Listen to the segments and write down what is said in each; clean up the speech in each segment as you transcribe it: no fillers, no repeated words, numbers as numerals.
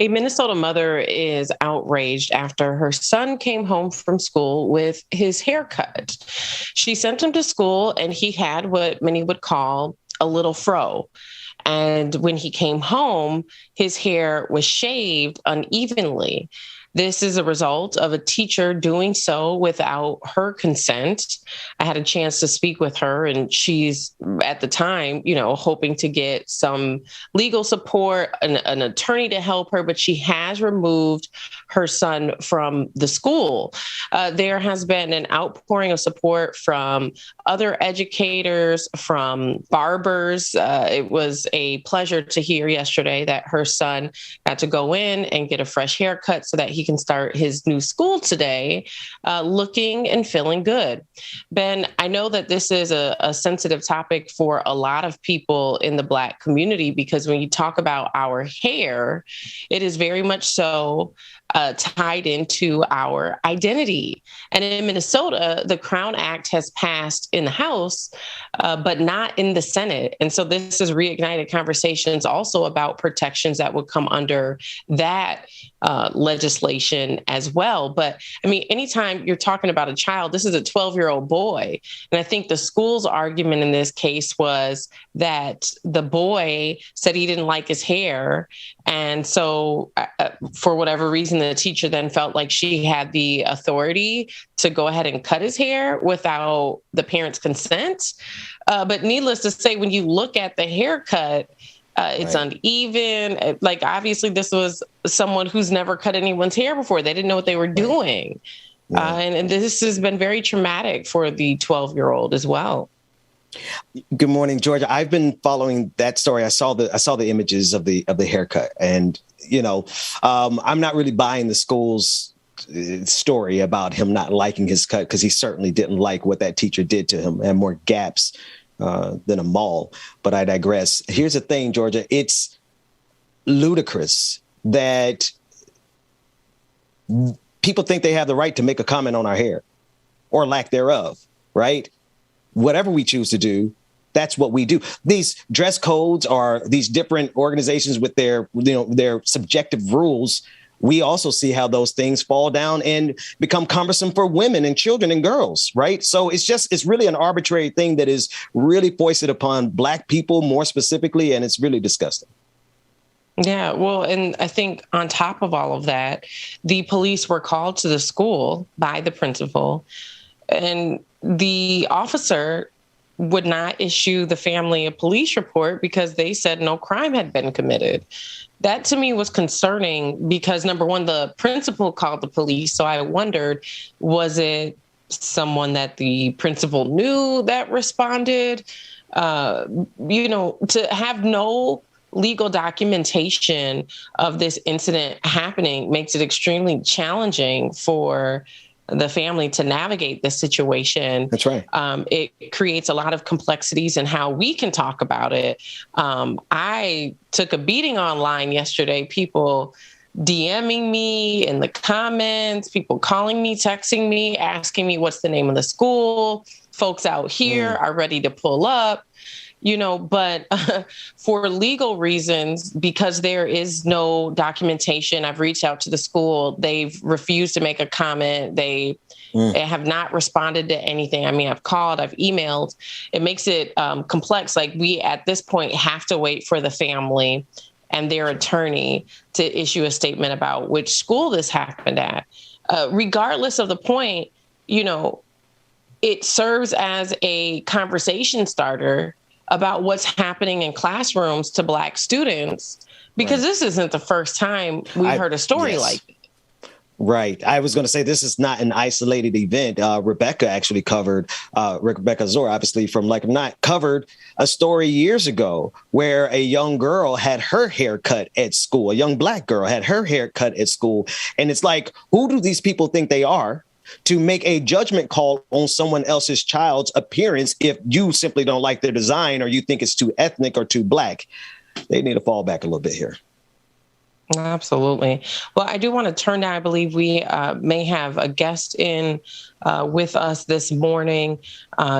A Minnesota mother is outraged after her son came home from school with his hair cut. She sent him to school and he had what many would call a little fro. And when he came home, his hair was shaved unevenly. This is a result of a teacher doing so without her consent. I had a chance to speak with her, and she's at the time, hoping to get some legal support, an attorney to help her, but she has removed her son from the school. There has been an outpouring of support from other educators, from barbers. It was a pleasure to hear yesterday that her son got to go in and get a fresh haircut so that he can start his new school today looking and feeling good. Ben, I know that this is a sensitive topic for a lot of people in the Black community, because when you talk about our hair, it is very much so tied into our identity. And in Minnesota, the Crown Act has passed in the House, but not in the Senate. And so this has reignited conversations also about protections that would come under that legislation as well. But I mean, anytime you're talking about a child, this is a 12-year-old boy. And I think the school's argument in this case was that the boy said he didn't like his hair. And so for whatever reason, the teacher then felt like she had the authority to go ahead and cut his hair without the parent's consent. But needless to say, when you look at the haircut, it's uneven. Like, obviously, this was someone who's never cut anyone's hair before. They didn't know what they were doing. And this has been very traumatic for the 12-year-old as well. Good morning, Georgia. I've been following that story. I saw the images of the haircut, and I'm not really buying the school's story about him not liking his cut, because he certainly didn't like what that teacher did to him, and more gaps than a mall. But I digress. Here's the thing, Georgia. It's ludicrous that people think they have the right to make a comment on our hair or lack thereof, right? Whatever we choose to do, that's what we do. These dress codes are these different organizations with their subjective rules. We also see how those things fall down and become cumbersome for women and children and girls, right? So it's really an arbitrary thing that is really foisted upon Black people more specifically, and it's really disgusting. Yeah, well, and I think on top of all of that, the police were called to the school by the principal, and the officer would not issue the family a police report because they said no crime had been committed. That to me was concerning because, number one, the principal called the police. So I wondered, was it someone that the principal knew that responded? To have no legal documentation of this incident happening makes it extremely challenging for the family to navigate this situation. That's right. It creates a lot of complexities in how we can talk about it. I took a beating online yesterday, people DMing me in the comments, people calling me, texting me, asking me what's the name of the school. Folks out here are ready to pull up. But for legal reasons, because there is no documentation, I've reached out to the school. They've refused to make a comment. They have not responded to anything. I mean, I've called, I've emailed. It makes it complex. Like, we at this point have to wait for the family and their attorney to issue a statement about which school this happened at. Regardless of the point, it serves as a conversation starter about what's happening in classrooms to Black students, because this isn't the first time we've heard a story like it. Right. I was going to say this is not an isolated event. Rebecca actually covered, Rebecca Zor, obviously from Like I'm Not, covered a story years ago where a young girl had her hair cut at school. A young Black girl had her hair cut at school. And it's like, who do these people think they are to make a judgment call on someone else's child's appearance if you simply don't like their design or you think it's too ethnic or too Black? They need to fall back a little bit here. Absolutely. Well, I do want to turn now. I believe we may have a guest in with us this morning.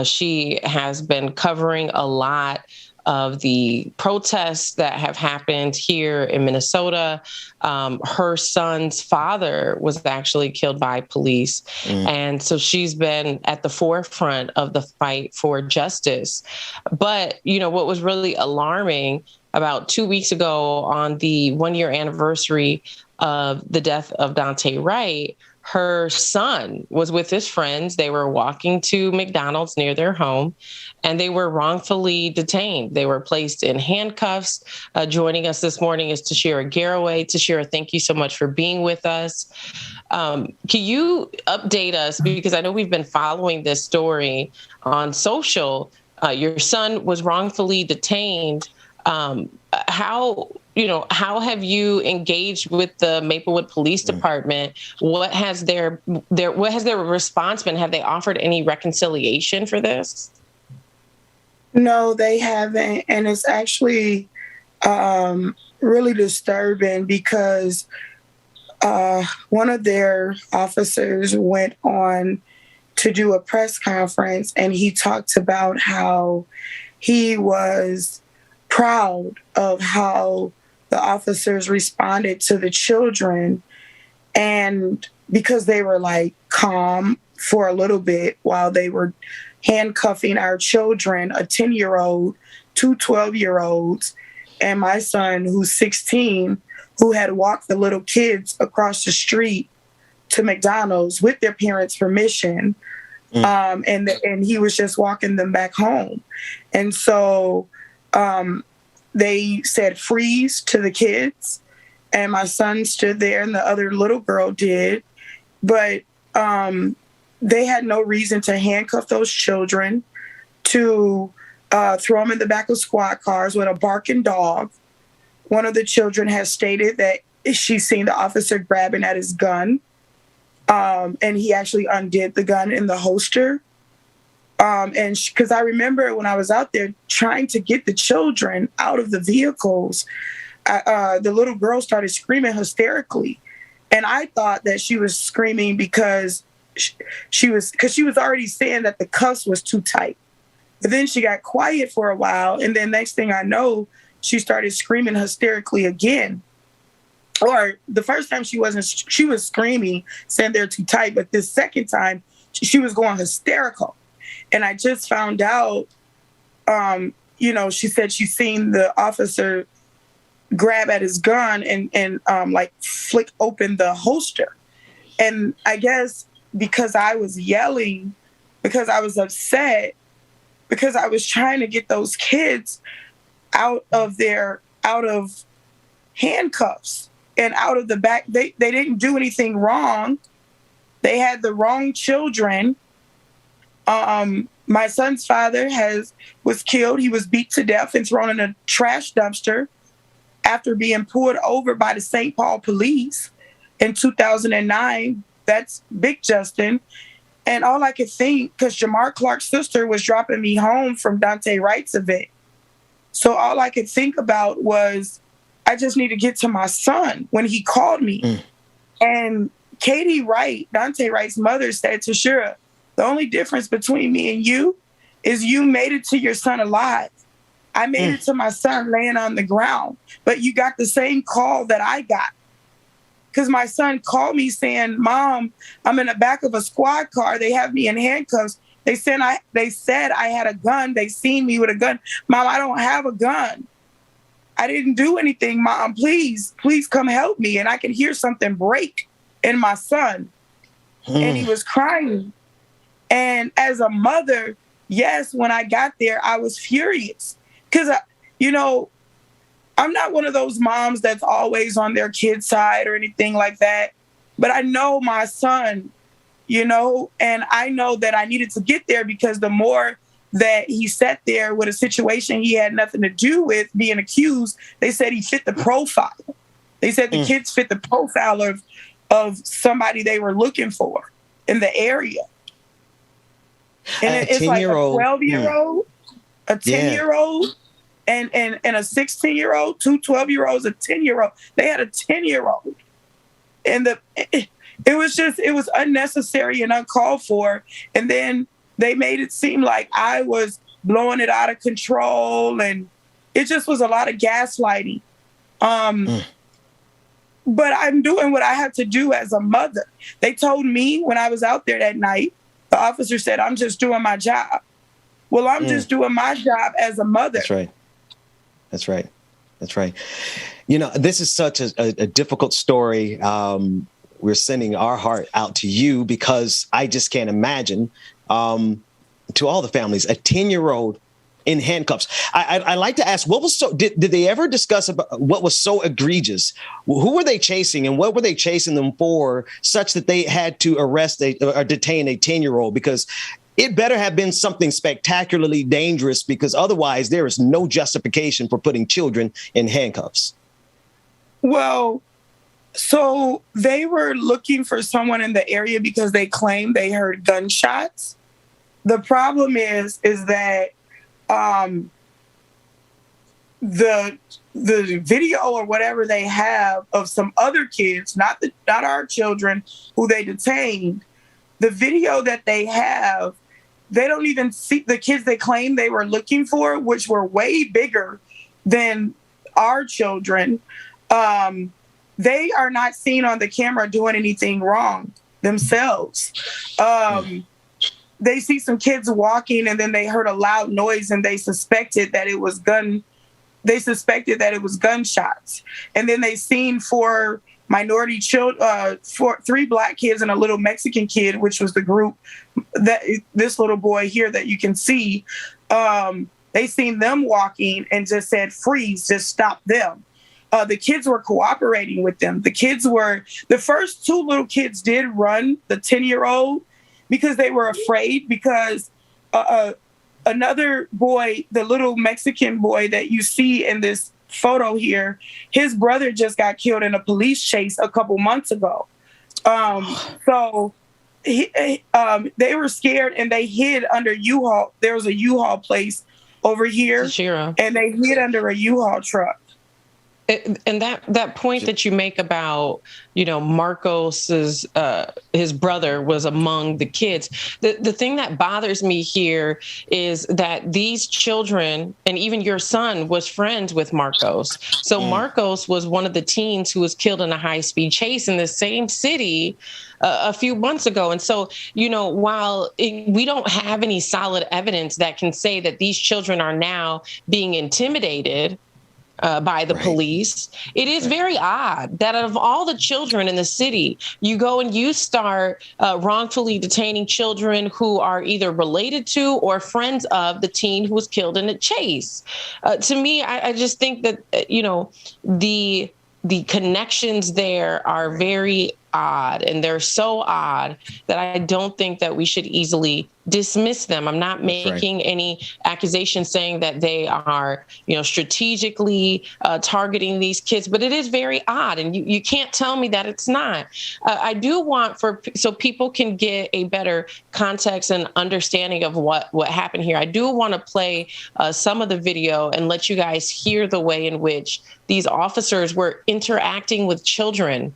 She has been covering a lot of the protests that have happened here in Minnesota. Her son's father was actually killed by police. And so she's been at the forefront of the fight for justice. But, what was really alarming about 2 weeks ago on the 1-year anniversary of the death of Daunte Wright, her son was with his friends. They were walking to McDonald's near their home, and they were wrongfully detained. They were placed in handcuffs. Joining us this morning is Toshira Garraway. Toshira, thank you so much for being with us. Can you update us? Because I know we've been following this story on social. Your son was wrongfully detained. How have you engaged with the Maplewood Police Department? What has their response been? Have they offered any reconciliation for this? No, they haven't, and it's actually really disturbing because one of their officers went on to do a press conference, and he talked about how he was proud of how the officers responded to the children, and because they were calm for a little bit while they were handcuffing our children, a 10-year-old, two 12-year-olds, and my son, who's 16, who had walked the little kids across the street to McDonald's with their parents' permission. And he was just walking them back home. And so they said freeze to the kids, and my son stood there and the other little girl did. But they had no reason to handcuff those children, to throw them in the back of squad cars with a barking dog. One of the children has stated that she's seen the officer grabbing at his gun, and he actually undid the gun in the holster. And because I remember when I was out there trying to get the children out of the vehicles, the little girl started screaming hysterically. And I thought that she was screaming because she was already saying that the cuffs was too tight. But then she got quiet for a while. And then next thing I know, she started screaming hysterically again. Or the first time she was screaming, saying they're too tight. But this second time, she was going hysterical. And I just found out, she said she's seen the officer grab at his gun and flick open the holster. And I guess because I was yelling, because I was upset, because I was trying to get those kids out of handcuffs and out of the back. They didn't do anything wrong. They had the wrong children. My son's father was killed. He was beat to death and thrown in a trash dumpster after being pulled over by the St. Paul police in 2009. That's Big Justin. And all I could think, because Jamar Clark's sister was dropping me home from Daunte Wright's event. So all I could think about was, I just need to get to my son when he called me. And Katie Wright, Daunte Wright's mother, said to Shira, the only difference between me and you is you made it to your son alive. I made it to my son laying on the ground, but you got the same call that I got. Because my son called me saying, Mom, I'm in the back of a squad car. They have me in handcuffs. They said I had a gun. They seen me with a gun. Mom, I don't have a gun. I didn't do anything. Mom, please come help me. And I could hear something break in my son. And he was crying. And as a mother, yes, when I got there, I was furious. Because, I'm not one of those moms that's always on their kid's side or anything like that. But I know my son, and I know that I needed to get there because the more that he sat there with a situation he had nothing to do with, being accused, they said he fit the profile. They said the kids fit the profile of somebody they were looking for in the area. And it's like a 12-year-old, a 10-year-old, and a 16-year-old, two 12-year-olds, a 10-year-old. They had a 10-year-old. And it was unnecessary and uncalled for. And then they made it seem like I was blowing it out of control and it just was a lot of gaslighting. But I'm doing what I have to do as a mother. They told me when I was out there that night, the officer said, I'm just doing my job. Well, I'm just doing my job as a mother. That's right. That's right. That's right. You know, this is such a difficult story. We're sending our heart out to you because I just can't imagine, to all the families, a 10-year-old in handcuffs. I like to ask, what was did they ever discuss about what was so egregious? Who were they chasing and what were they chasing them for such that they had to arrest or detain a 10-year-old? Because it better have been something spectacularly dangerous, because otherwise there is no justification for putting children in handcuffs. Well, so they were looking for someone in the area because they claimed they heard gunshots. The problem is that the video or whatever they have of some other kids, not our children who they detained, the video that they have, they don't even see the kids they claim they were looking for, which were way bigger than our children. They are not seen on the camera doing anything wrong themselves. They see some kids walking and then they heard a loud noise and they suspected that it was gunshots. And then they seen 4 minority children, 3 Black kids and a little Mexican kid, which was the group that this little boy here that you can see. They seen them walking and just said, freeze, just stop them. The kids were cooperating with them. The first 2 little kids did run, the 10-year-old, because they were afraid, because another boy, the little Mexican boy that you see in this photo here, his brother just got killed in a police chase a couple months ago. So they were scared and they hid under U-Haul. There was a U-Haul place over here, Toshira. And they hid under a U-Haul truck. And that point that you make about, Marcos's his brother was among the kids. The thing that bothers me here is that these children, and even your son, was friends with Marcos. So Marcos was one of the teens who was killed in a high-speed chase in the same city a few months ago. And so, while we don't have any solid evidence that can say that these children are now being intimidated by the police, it is very odd that out of all the children in the city, you go and you start wrongfully detaining children who are either related to or friends of the teen who was killed in a chase. To me, I just think that, the connections there are very odd, and they're so odd that I don't think that we should easily dismiss them. I'm not making any accusations saying that they are, strategically targeting these kids, but it is very odd, and you can't tell me that it's not. I do want so people can get a better context and understanding of what happened here. I do want to play some of the video and let you guys hear the way in which these officers were interacting with children.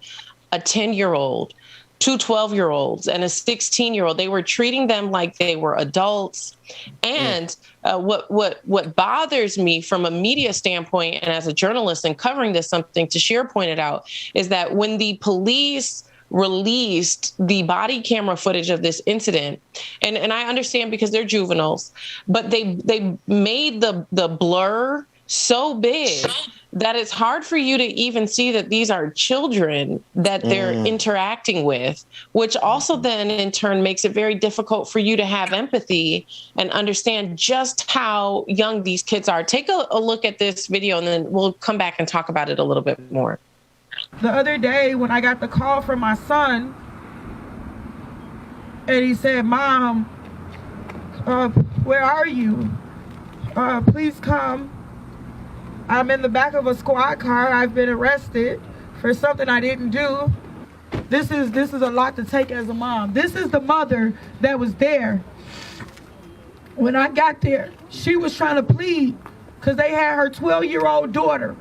A 10-year-old, 2 12-year-olds, and a 16-year-old. They were treating them like they were adults. And what bothers me from a media standpoint and as a journalist and covering this, something Toshira pointed out, is that when the police released the body camera footage of this incident, and I understand because they're juveniles, but they made the blur so big that it's hard for you to even see that these are children that they're interacting with, which also then in turn makes it very difficult for you to have empathy and understand just how young these kids are. Take a look at this video and then we'll come back and talk about it a little bit more. The other day when I got the call from my son and he said, "Mom, where are you? Please come. I'm in the back of a squad car. I've been arrested for something I didn't do." This is a lot to take as a mom. This is the mother that was there. When I got there, she was trying to plead because they had her 12-year-old daughter.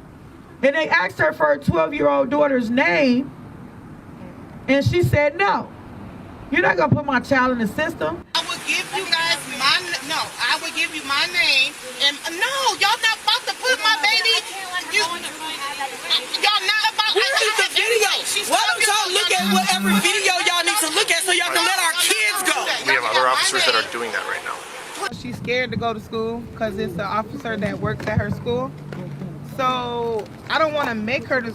And they asked her for her 12-year-old daughter's name. And she said, "No, you're not going to put my child in the system." I will give you guys I will give you my name. And no, y'all not about to put my baby. Y'all not about. Where is the video? Why don't y'all look at whatever video y'all need to look at so y'all can let our kids go? We have other officers that are doing that right now. She's scared to go to school because it's an officer that works at her school. So I don't want to make her to,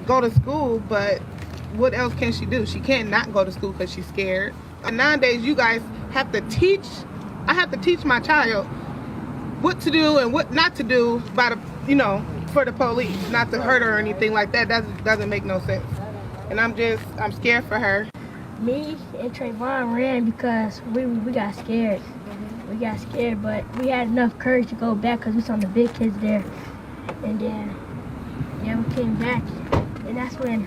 go to school, but what else can she do? She can't not go to school because she's scared. And nowadays, you guys have to teach. I have to teach my child what to do and what not to do by the, for the police, not to hurt her or anything like that. That doesn't make no sense. And I'm scared for her. Me and Trayvon ran because we got scared. We got scared, but we had enough courage to go back because we saw the big kids there. And then, we came back. And that's when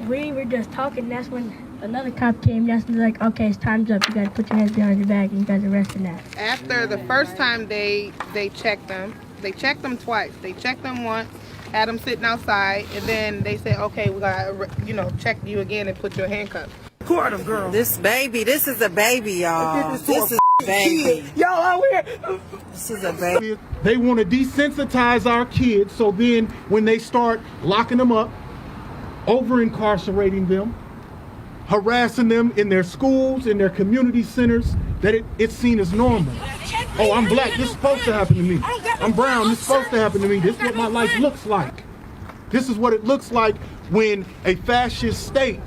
we were just talking. That's when another cop came. That's like, okay, it's time's up. You got to put your hands behind your back and you guys arrested now. After the first time they checked them, they checked them twice. They checked them once, had them sitting outside, and then they said, okay, we got to, check you again and put your handcuffs. Who are them girls? This is a baby, y'all. This is a baby. Y'all out here. This is a baby. They want to desensitize our kids, so then when they start locking them up, over-incarcerating them, harassing them in their schools, in their community centers, that it's seen as normal. Oh, I'm black, this is supposed to happen to me. I'm brown, this is supposed to happen to me. This is what my life looks like. This is what it looks like when a fascist state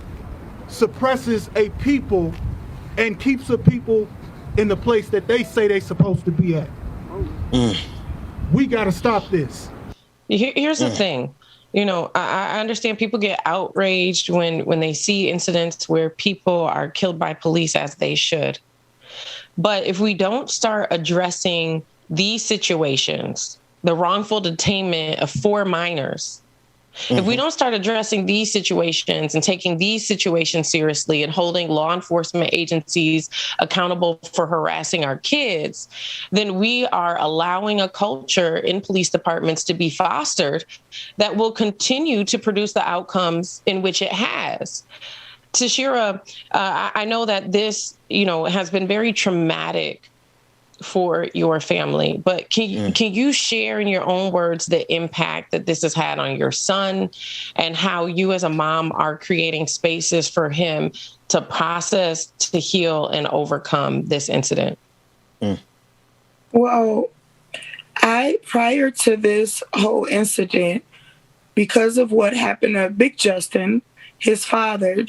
suppresses a people and keeps a people in the place that they say they're supposed to be at. We got to stop this. Here's the thing. I understand people get outraged when they see incidents where people are killed by police, as they should. But if we don't start addressing these situations, the wrongful detainment of 4 minors, if we don't start addressing these situations and taking these situations seriously and holding law enforcement agencies accountable for harassing our kids, then we are allowing a culture in police departments to be fostered that will continue to produce the outcomes in which it has. Toshira, I know that this, has been very traumatic for your family, but can you share in your own words the impact that this has had on your son and how you as a mom are creating spaces for him to process, to heal, and overcome this incident? Well, prior to this whole incident, because of what happened to Big Justin, his father,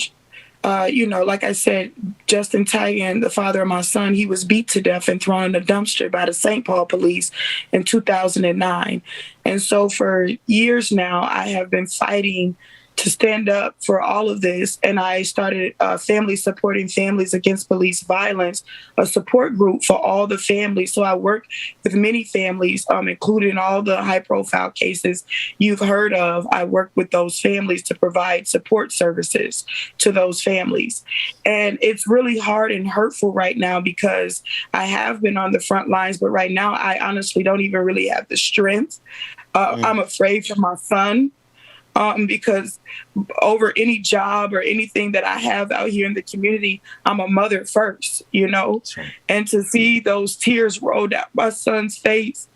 like I said, Justin Tyan, the father of my son, he was beat to death and thrown in a dumpster by the St. Paul police in 2009. And so for years now, I have been fighting to stand up for all of this. And I started Family Supporting Families Against Police Violence, a support group for all the families. So I work with many families, including all the high-profile cases you've heard of. I work with those families to provide support services to those families. And it's really hard and hurtful right now because I have been on the front lines, but right now I honestly don't even really have the strength. I'm afraid for my son. Because over any job or anything that I have out here in the community, I'm a mother first, Right. And to see those tears roll down my son's face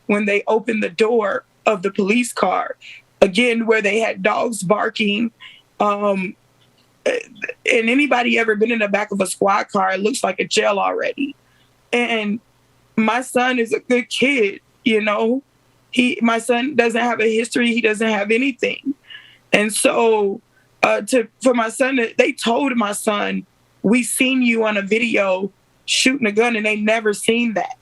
when they opened the door of the police car, again, where they had dogs barking. And anybody ever been in the back of a squad car, it looks like a jail already. And my son is a good kid, My son doesn't have a history. He doesn't have anything. And so for my son, they told my son, we seen you on a video shooting a gun, and they never seen that.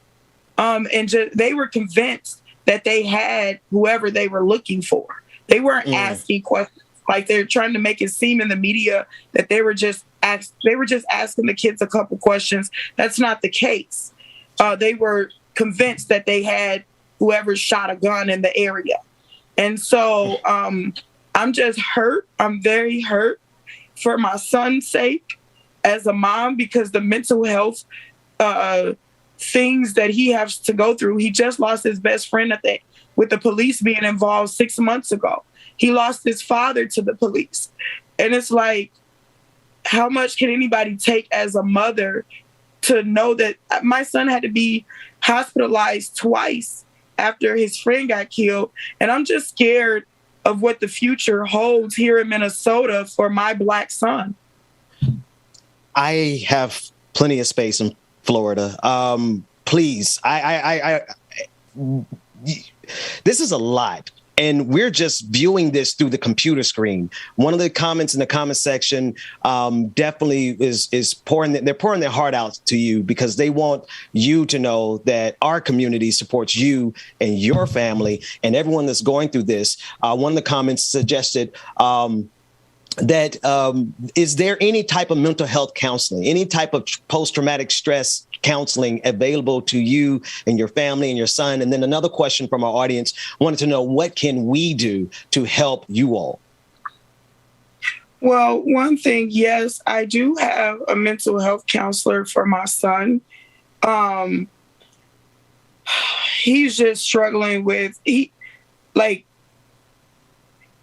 They were convinced that they had whoever they were looking for. They weren't asking questions. Like they're trying to make it seem in the media that they were just asking the kids a couple questions. That's not the case. They were convinced that they had whoever shot a gun in the area. And so I'm just hurt. I'm very hurt for my son's sake as a mom, because the mental health things that he has to go through. He just lost his best friend with the police being involved 6 months ago. He lost his father to the police. And it's like, how much can anybody take as a mother to know that my son had to be hospitalized twice after his friend got killed. And I'm just scared of what the future holds here in Minnesota for my Black son. I have plenty of space in Florida. Please, this is a lot. And we're just viewing this through the computer screen. One of the comments in the comment section definitely is pouring their heart out to you, because they want you to know that our community supports you and your family and everyone that's going through this. One of the comments suggested that is there any type of mental health counseling, any type of post-traumatic stress counseling available to you and your family and your son? And then another question from our audience wanted to know, what can we do to help you all? Well, one thing, yes, I do have a mental health counselor for my son. He's just struggling with,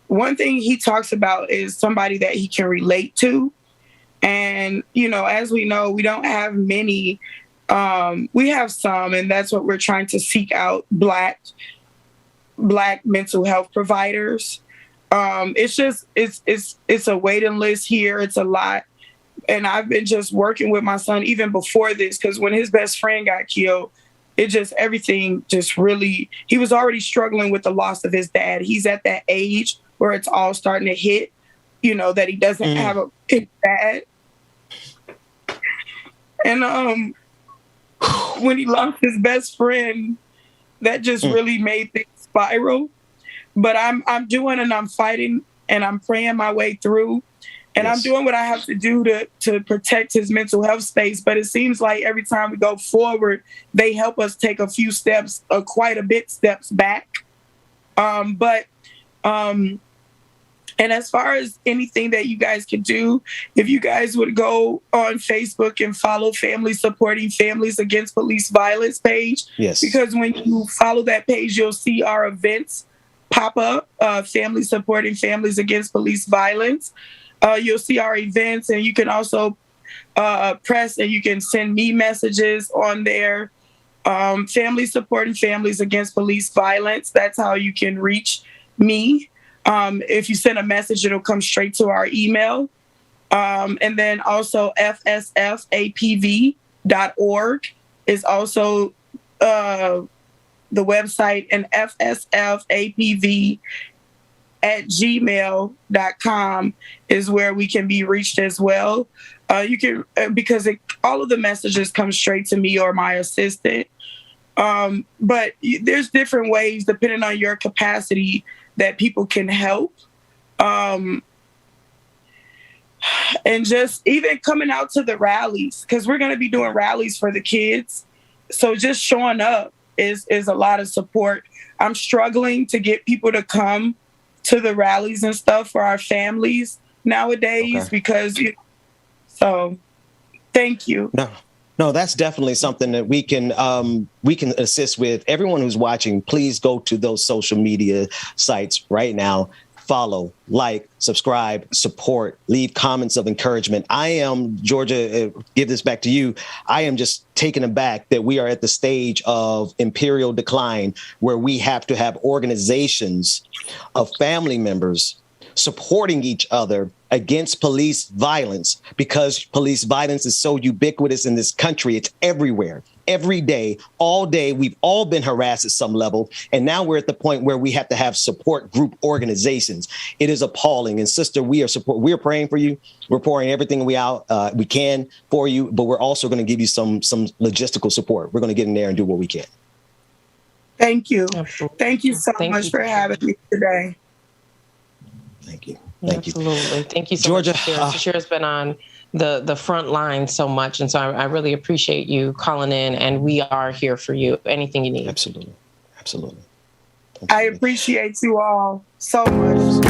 one thing he talks about is somebody that he can relate to. And, as we know, we don't have many. We have some, and that's what we're trying to seek out, Black mental health providers. It's a waiting list here. It's a lot. And I've been just working with my son even before this, because when his best friend got killed, everything just really, he was already struggling with the loss of his dad. He's at that age where it's all starting to hit, that he doesn't have a dad. And when he lost his best friend, that just really made things spiral. But I'm doing, and I'm fighting, and I'm praying my way through. And I'm doing what I have to do to protect his mental health space. But it seems like every time we go forward, they help us take a few steps, quite a bit steps back. And as far as anything that you guys could do, if you guys would go on Facebook and follow Family Supporting Families Against Police Violence page. Yes. Because when you follow that page, you'll see our events pop up, Family Supporting Families Against Police Violence. You'll see our events, and you can also press, and you can send me messages on there. Family Supporting Families Against Police Violence. That's how you can reach me. If you send a message, it'll come straight to our email. And then also fsfapv.org is also the website, and fsfapv@gmail.com is where we can be reached as well. You can, because all of the messages come straight to me or my assistant. But there's different ways, depending on your capacity, that people can help. And just even coming out to the rallies, because we're going to be doing rallies for the kids. So just showing up is a lot of support. I'm struggling to get people to come to the rallies and stuff for our families nowadays, because, so thank you. No, that's definitely something that we can assist with. Everyone who's watching, please go to those social media sites right now. Follow, like, subscribe, support, leave comments of encouragement. I am, Georgia, give this back to you. I am just taken aback that we are at the stage of imperial decline, where we have to have organizations of family members supporting each other against police violence, because police violence is so ubiquitous in this country. It's everywhere, every day, all day. We've all been harassed at some level. And now we're at the point where we have to have support group organizations. It is appalling. And sister, we're praying for you. We're pouring everything we can for you, but we're also going to give you some logistical support. We're going to get in there and do what we can. Thank you. Absolutely. Thank you so much for having me today. Thank you. Absolutely. Thank you so Georgia, much, Toshira. Toshira's been on the front line so much. And so I really appreciate you calling in, and we are here for you. Anything you need. Absolutely. I appreciate you all so much.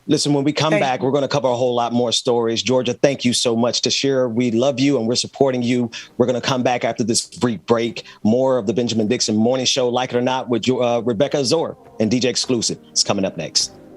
Listen, when we come back, we're going to cover a whole lot more stories. Georgia, thank you so much. Toshira, we love you and we're supporting you. We're going to come back after this brief break. More of the Benjamin Dixon Morning Show, like it or not, with Rebecca Azor and DJ Exclusive. It's coming up next.